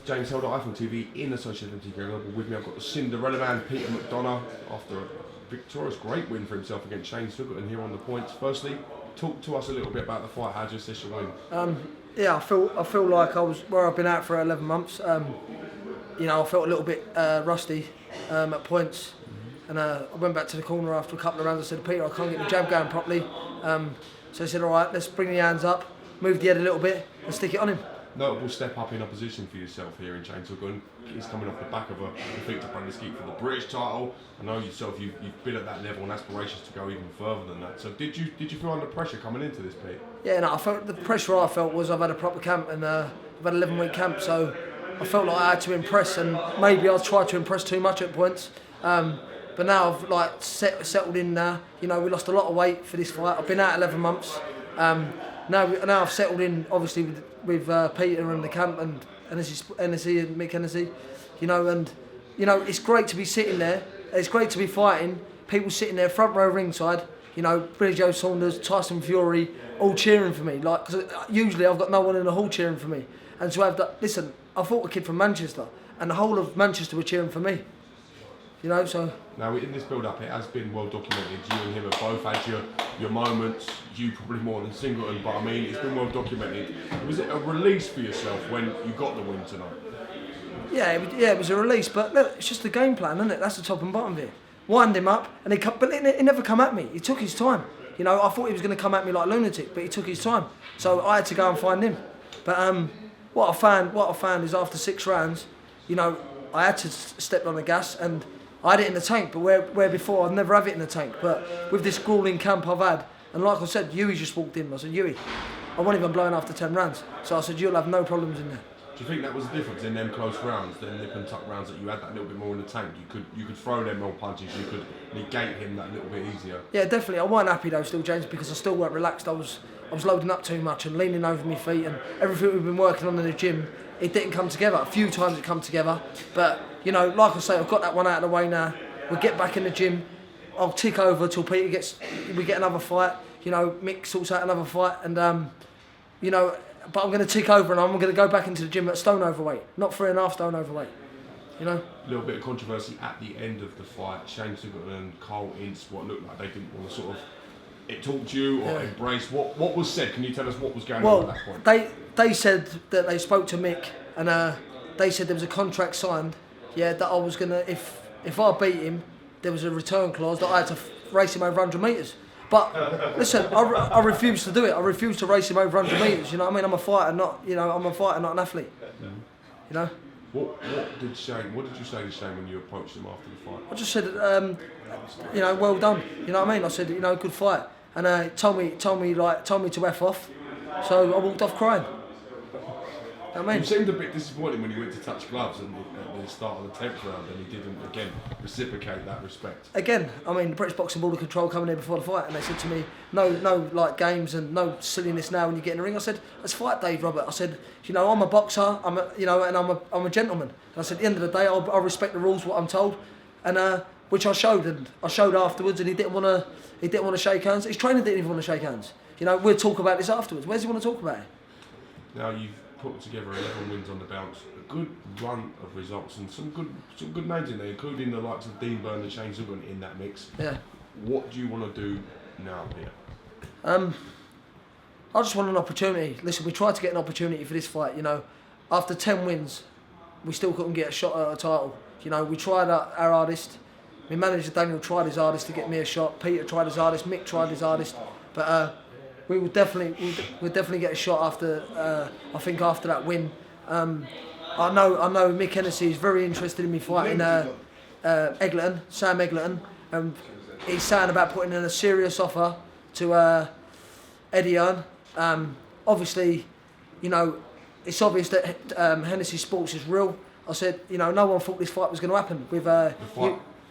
James Helder, iPhone TV, in association with MTG Global. With me, I've got the Cinderella man, Peter McDONAGH, after a victorious, great win for himself against Shane Singleton here on the points. Firstly, talk to us a little bit about the fight. How did you assess your win? Yeah, I feel like I was where I've been out for 11 months. You know, I felt a little bit rusty at points, and I went back to the corner after a couple of rounds. I said, Peter, I can't get the jab going properly. So I said, all right, let's bring the hands up, move the head a little bit, and stick it on him. Notable step up in opposition for yourself here in Shane Singleton. He's coming off the back of a defeat to Brandon Skeet for the British title. I know yourself, you've been at that level and aspirations to go even further than that. So did you feel under pressure coming into this, Pete? Yeah, no, I felt the pressure I felt was I've had a proper camp and I've had an 11-week camp, so I felt like I had to impress, and maybe I tried to impress too much at points. But now I've like settled in now. You know, we lost a lot of weight for this fight. I've been out 11 months. Now I've settled in, obviously with Peter and the camp and Hennessy and MICK HENNESSY. You know, and you know it's great to be sitting there. It's great to be fighting. People sitting there front row ringside. You know, Billy Joe Saunders, Tyson Fury, all cheering for me. Like, cause usually I've got no one in the hall cheering for me. And to have that, listen, I fought a kid from Manchester, and the whole of Manchester were cheering for me. You know, so. Now in this build-up, it has been well documented. You and him have both had your moments. You probably more than Singleton, but I mean, it's been well documented. Was it a release for yourself when you got the win tonight? Yeah, it was a release, but look, it's just the game plan, isn't it? That's the top and bottom of it. Wind him up, and he never come at me. He took his time. You know, I thought he was going to come at me like a lunatic, but he took his time. So I had to go and find him. But what I found is after 6 rounds, you know, I had to step on the gas, and I had it in the tank. But where before I'd never have it in the tank. But with this grueling camp I've had, and like I said, Huey just walked in. I said, Huey, I wasn't even blowing after 10 rounds. So I said, you'll have no problems in there. Do you think that was the difference in them close rounds, them nip and tuck rounds, that you had that little bit more in the tank? You could throw them more punches, you could negate him that little bit easier. Yeah, definitely. I wasn't happy though still, James, because I still weren't relaxed. I was loading up too much and leaning over my feet, and everything we've been working on in the gym, it didn't come together. A few times it come together, but you know, like I say, I've got that one out of the way now. We'll get back in the gym. I'll tick over till we get another fight. You know, Mick sorts out another fight, and you know. But I'm going to tick over and I'm going to go back into the gym at stone overweight, not 3.5 stone overweight. You know? A little bit of controversy at the end of the fight. Shane Singleton and Carl Ince, what looked like they didn't want to sort of talk to you or embrace. What was said? Can you tell us what was going on at that point? They said that they spoke to Mick, and they said there was a contract signed, that I was going to, if I beat him, there was a return clause that I had to race him over 100 metres. But listen, I refuse to do it. I refuse to race him over 100 metres. You know what I mean? I'm a fighter, not an athlete. Yeah. You know. What did you say to Shane when you approached him after the fight? I just said, you know, well done. You know what I mean? I said, you know, good fight. And he told me to F off. So I walked off crying. You know what I mean? You seemed a bit disappointed when you went to touch gloves at the start of the 10th round, and he didn't again reciprocate that respect. Again, I mean, the British Boxing Board of Control coming in before the fight, and they said to me, no, like games and no silliness now when you get in the ring. I said, let's fight, Dave Robert. I said, you know, I'm a boxer, I'm a gentleman. And I said, at the end of the day, I respect the rules, what I'm told, and which I showed, and I showed afterwards, and he didn't want to shake hands. His trainer didn't even want to shake hands. You know, we'll talk about this afterwards. Where's he want to talk about it? Now you've put together 11 wins on the bounce, a good run of results, and some good names in there, including the likes of Dean Byrne and Shane Singleton in that mix. Yeah. What do you want to do now, Peter? I just want an opportunity. Listen, we tried to get an opportunity for this fight. You know, after 10 wins, we still couldn't get a shot at a title. You know, we tried our hardest. My manager Daniel tried his hardest to get me a shot. Peter tried his hardest. Mick tried his hardest, but. We'll definitely get a shot after. I think after that win, I know MICK HENNESSY is very interested in me fighting Eggington, Sam Eggington, and he's saying about putting in a serious offer to Eddie Earn. Obviously, you know, it's obvious that Hennessy Sports is real. I said, you know, no one thought this fight was going to happen with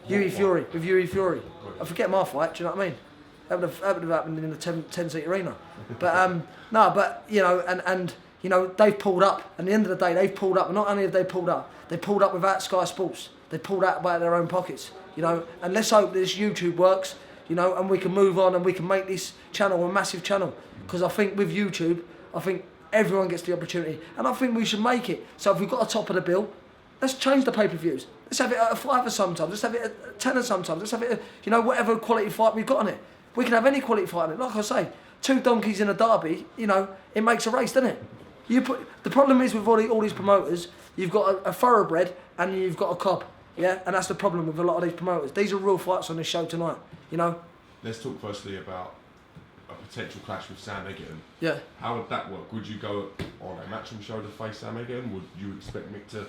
Huey Fury. I forget my fight. Do you know what I mean? That would have happened in a 10-seat arena. But no, but you know, and you know, they've pulled up. And at the end of the day, they've pulled up. And not only have they pulled up without Sky Sports. They pulled out by their own pockets. You know, and let's hope this YouTube works. You know, and we can move on and we can make this channel a massive channel. Because I think with YouTube, I think Everyone gets the opportunity, and I think we should make it. So if we've got a top of the bill, let's change the pay-per-views. Let's have it at a £5 sometimes. Let's have it at a £10 sometimes. Let's have it at, whatever quality fight we've got on it. We can have any quality fight on it. Like I say, 2 donkeys in a derby, it makes a race, doesn't it? The problem is with all these promoters, you've got a thoroughbred and you've got a cob, yeah? And that's the problem with a lot of these promoters. These are real fights on this show tonight, Let's talk firstly about a potential clash with Sam Egerton. Yeah. How would that work? Would you go on a matchroom show to face Sam Egerton? Would you expect Mick to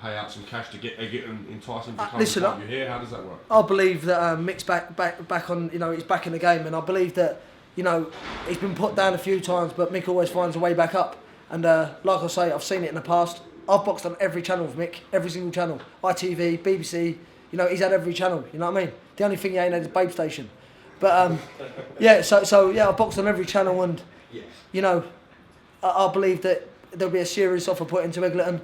pay out some cash to get Egerton enticing to come and fight you here? How does that work? I believe that Mick's back on, he's back in the game, and I believe that, he's been put down a few times, but Mick always finds a way back up. And like I say, I've seen it in the past. I've boxed on every channel with Mick, every single channel. ITV, BBC, he's had every channel, you know what I mean? The only thing he ain't had is Babe Station. But I boxed on every channel, and I believe that there'll be a serious offer put into Eggleton,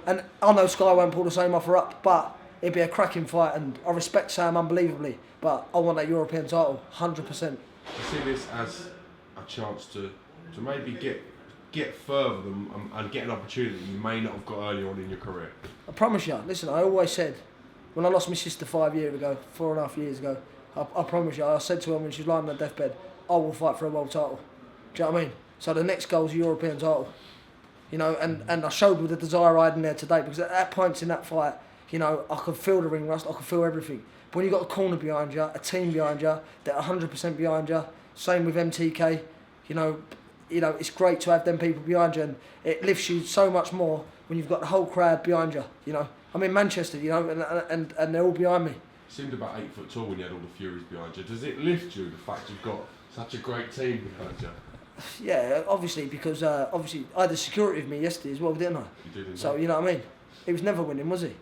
and I know Sky won't pull the same offer up, but it'd be a cracking fight, and I respect Sam unbelievably, but I want that European title, 100%. I see this as a chance to maybe get further and get an opportunity you may not have got earlier on in your career. I promise you, listen, I always said, when I lost my sister 4.5 years ago, I promise you, I said to her when she was lying on her deathbed, I will fight for a world title. Do you know what I mean? So the next goal is a European title. And I showed with the desire I had in there today, because at points in that fight, I could feel the ring rust, I could feel everything. But when you've got a corner behind you, a team behind you, that are 100% behind you, same with MTK, it's great to have them people behind you, and it lifts you so much more when you've got the whole crowd behind you, I'm in Manchester, and they're all behind me. You seemed about 8 foot tall when you had all the Furies behind you. Does it lift you, the fact you've got such a great team behind you? Yeah, obviously, because I had the security with me yesterday as well, didn't I? You did, didn't so, you? you know what I mean? He was never winning, was he?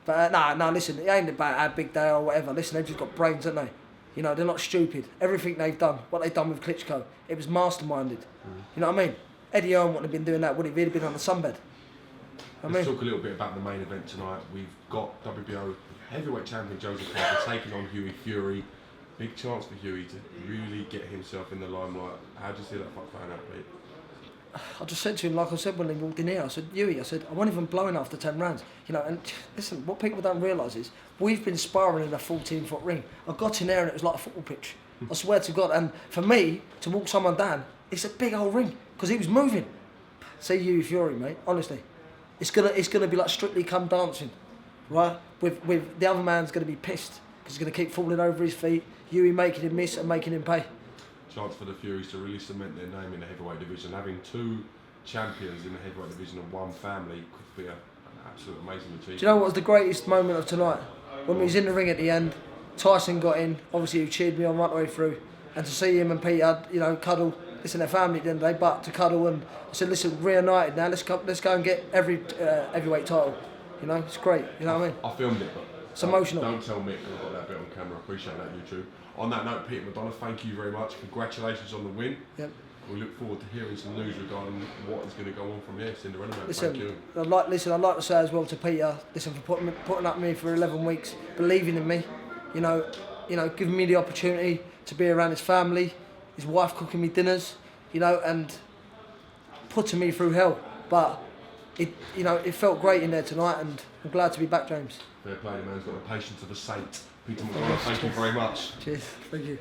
But listen, it ain't about how big they are or whatever. Listen, they've just got brains, haven't they? They're not stupid. Everything they've done, what they've done with Klitschko, it was masterminded. You know what I mean? Eddie Hearn wouldn't have been doing that, would he? He'd have been on the sunbed. Let's talk a little bit about the main event tonight. We've got WBO heavyweight champion Joseph Parker taking on Hughie Fury. Big chance for Hughie to really get himself in the limelight. How do you see that fight playing out, Pete? I just said to him, like I said when he walked in here, I said, Hughie, I wasn't even blowing after 10 rounds. And listen, what people don't realise is, we've been sparring in a 14-foot ring. I got in there and it was like a football pitch. I swear to God. And for me, to walk someone down, it's a big old ring, because he was moving. See Hughie Fury, mate, honestly. It's gonna be like Strictly Come Dancing, right? With the other man's gonna be pissed, because he's gonna keep falling over his feet, Hughie making him miss and making him pay. Chance for the Furies to really cement their name in the heavyweight division. Having 2 champions in the heavyweight division of one family could be an absolute amazing achievement. Do you know what was the greatest moment of tonight? When we was in the ring at the end, Tyson got in, obviously he cheered me on right the way through, and to see him and Peter, cuddle, listen, they're family at the end of the day, but to cuddle, and I said, listen, reunited now, let's go and get every heavyweight title. It's great, you know what I mean? I filmed it, but it's emotional. Don't tell Mick I've got that bit on camera. I appreciate that, YouTube. On that note, Peter McDONAGH, thank you very much. Congratulations on the win. Yep. We look forward to hearing some news regarding what is going to go on from here. Cinderella, man. Listen, thank you. I'd like to say as well to Peter, listen, for putting up with me for 11 weeks, believing in me, giving me the opportunity to be around his family, his wife cooking me dinners, and putting me through hell. But it felt great in there tonight, and I'm glad to be back, James. Fair play, the man's got the patience of a saint. Peter McDONAGH, thank you very much. Cheers, thank you.